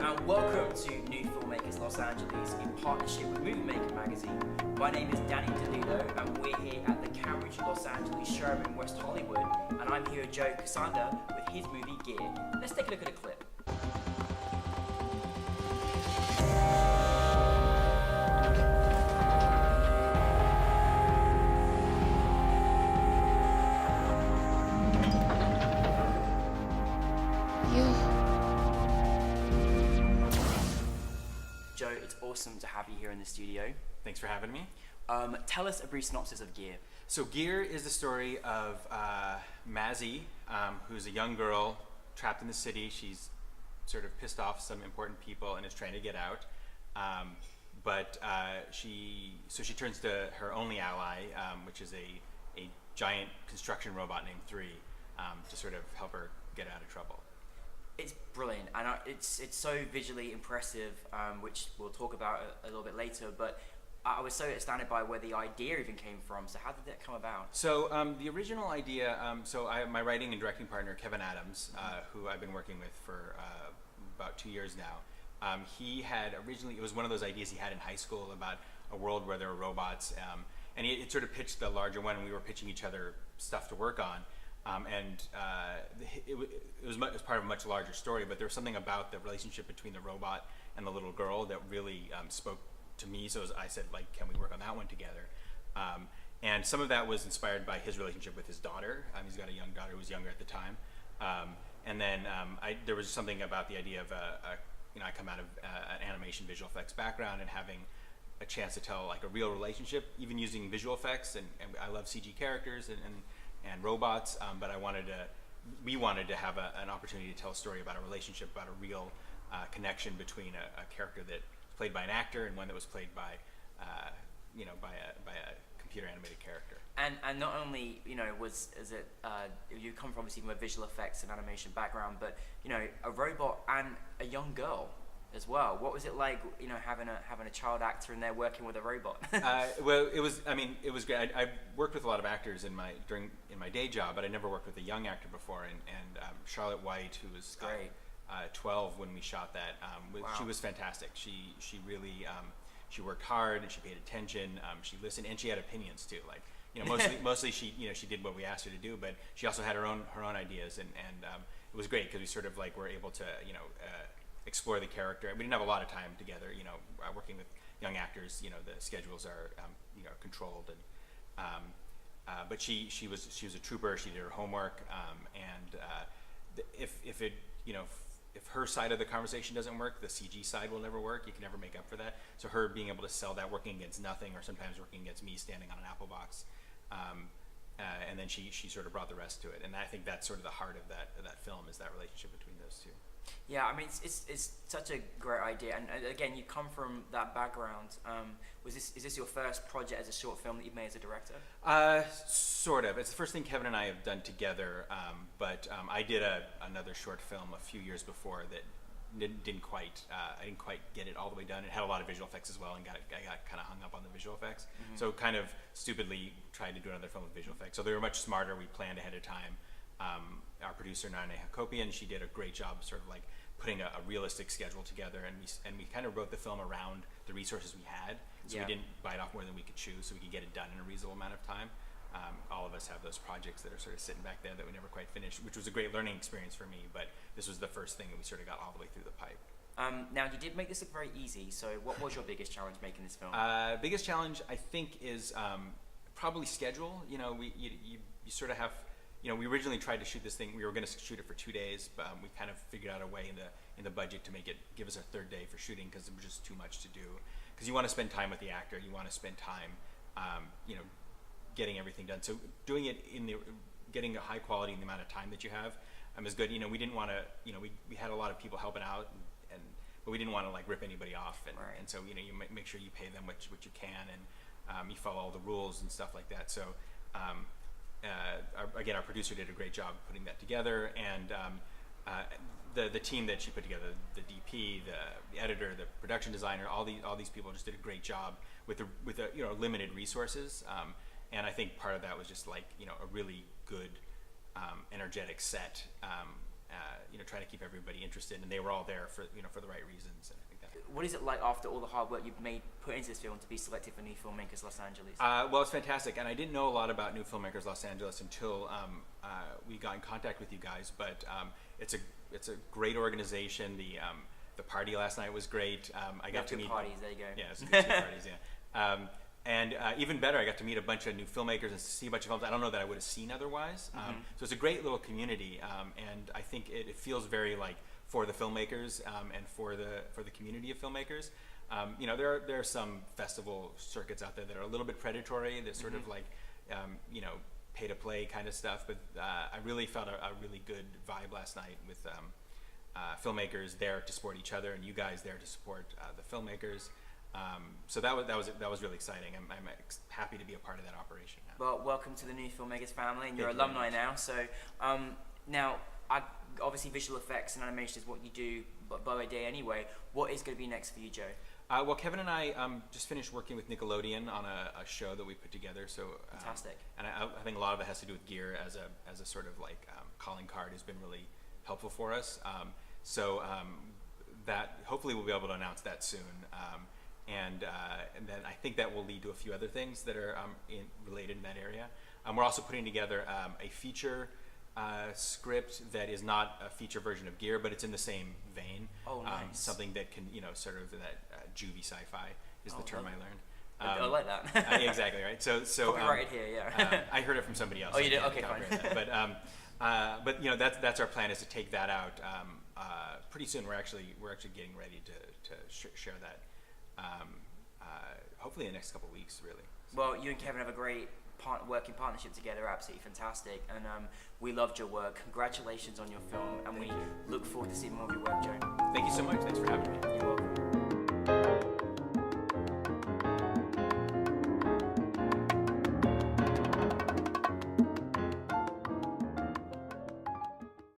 and welcome to NewFilmmakers Los Angeles in partnership with Movie Maker magazine. My name is Danny De Lillo and we're here at the Cambridge Los Angeles showroom in West Hollywood, and I'm here with Joe Ksander with his movie Gear. Let's take a look at a clip. Joe, it's awesome to have you here in the studio. Thanks for having me. Tell us a brief synopsis of Gear. So Gear is the story of Mazzy, who's a young girl trapped in the city. She's sort of pissed off some important people and is trying to get out. But she turns to her only ally, which is a giant construction robot named 3, to sort of help her get out of trouble. It's brilliant, and it's so visually impressive, which we'll talk about a little bit later, but I was so astounded by where the idea even came from. So how did that come about? So the original idea, my writing and directing partner, Kevin Adams, who I've been working with for about 2 years now, he had originally, it was one of those ideas he had in high school about a world where there were robots, and he had sort of pitched the larger one, and we were pitching each other stuff to work on. It was part of a much larger story, but there was something about the relationship between the robot and the little girl that really spoke to me. So I said, like, can we work on that one together? And some of that was inspired by his relationship with his daughter. He's got a young daughter who was younger at the time. And then there was something about the idea of, I come out of an animation visual effects background, and having a chance to tell like a real relationship, even using visual effects. And I love CG characters and robots, but we wanted to have an opportunity to tell a story about a relationship, about a real connection between a character that was played by an actor and one that was played by a computer animated character. And not only you come from obviously from a visual effects and animation background, but a robot and a young girl as well. What was it like, having a child actor in there working with a robot? Well, it was great. I worked with a lot of actors in my day job, but I never worked with a young actor before. And Charlotte White, who was great, 12 when we shot that, Wow. She was fantastic. She really she worked hard and she paid attention. She listened, and she had opinions too. Like mostly she did what we asked her to do, but she also had her own ideas, and it was great because we sort of like were able to explore the character. We didn't have a lot of time together, working with young actors. The schedules are controlled, and but she was a trooper. She did her homework, and if her side of the conversation doesn't work, the CG side will never work. You can never make up for that. So her being able to sell that, working against nothing, or sometimes working against me standing on an Apple box, and then she sort of brought the rest to it. And I think that's sort of the heart of that film, is that relationship between those two. Yeah, I mean, it's such a great idea, and again, you come from that background. Is this your first project as a short film that you've made as a director? Sort of. It's the first thing Kevin and I have done together, but I did another short film a few years before that I didn't quite get it all the way done. It had a lot of visual effects as well, and I got kind of hung up on the visual effects. Mm-hmm. So kind of stupidly tried to do another film with visual effects. So they were much smarter. We planned ahead of time. Our producer Nane Hakopian, she did a great job sort of like putting a realistic schedule together, and we kind of wrote the film around the resources we had, so we didn't bite off more than we could chew, so we could get it done in a reasonable amount of time. All of us have those projects that are sort of sitting back there that we never quite finished, which was a great learning experience for me, but this was the first thing that we sort of got all the way through the pipe. Now, you did make this look very easy, so what was your biggest challenge making this film? Biggest challenge, I think, is probably schedule. You sort of have, we originally tried to shoot this thing. We were going to shoot it for 2 days, but we kind of figured out a way in the budget to give us a third day for shooting, because it was just too much to do. Because you want to spend time with the actor, you want to spend time, getting everything done. So doing it getting a high quality in the amount of time that you have is good. We didn't want to, we had a lot of people helping out, but we didn't want to like rip anybody off, and so you make sure you pay them what you can, and you follow all the rules and stuff like that. So. Our producer did a great job putting that together, and the team that she put together, the DP, the editor, the production designer, all these people just did a great job with limited resources, and I think part of that was just like a really good, energetic set, trying to keep everybody interested, and they were all there for for the right reasons. And I think that. What is it like after all the hard work you've put into this film to be selected for New Filmmakers Los Angeles? Well, it's fantastic, and I didn't know a lot about New Filmmakers Los Angeles until we got in contact with you guys. But it's a great organization. The party last night was great. I got to meet parties. There you go. Yeah, some good parties. Yeah. And even better, I got to meet a bunch of new filmmakers and see a bunch of films I don't know that I would have seen otherwise. So it's a great little community, and I think it feels very like for the filmmakers and for the community of filmmakers. There are some festival circuits out there that are a little bit predatory. They're sort of like pay to play kind of stuff. But I really felt a really good vibe last night with filmmakers there to support each other, and you guys there to support the filmmakers. So that was really exciting. I'm happy to be a part of that operation now. Well, welcome to the New Filmmakers family, and you're alumni now. So now, obviously visual effects and animation is what you do by day anyway. What is going to be next for you, Joe? Well, Kevin and I just finished working with Nickelodeon on a show that we put together. So fantastic. And I think a lot of it has to do with gear as a sort of like calling card has been really helpful for us. So that hopefully we'll be able to announce that soon. And then I think that will lead to a few other things that are related in that area. We're also putting together a feature script that is not a feature version of Gear, but it's in the same vein. Oh, nice. Something that can, sort of that juvie sci-fi is the term I learned. I like that. Exactly, right? So copyrighted here, yeah. I heard it from somebody else. Oh, you did? Okay, fine. But that's our plan, is to take that out pretty soon. We're actually getting ready to share that. Hopefully in the next couple of weeks, really. Well, you and Kevin have a great working partnership together, absolutely fantastic, and we loved your work. Congratulations on your film, and we look forward to seeing more of your work, Joe. Thank you so much. Thanks for having me. You're welcome.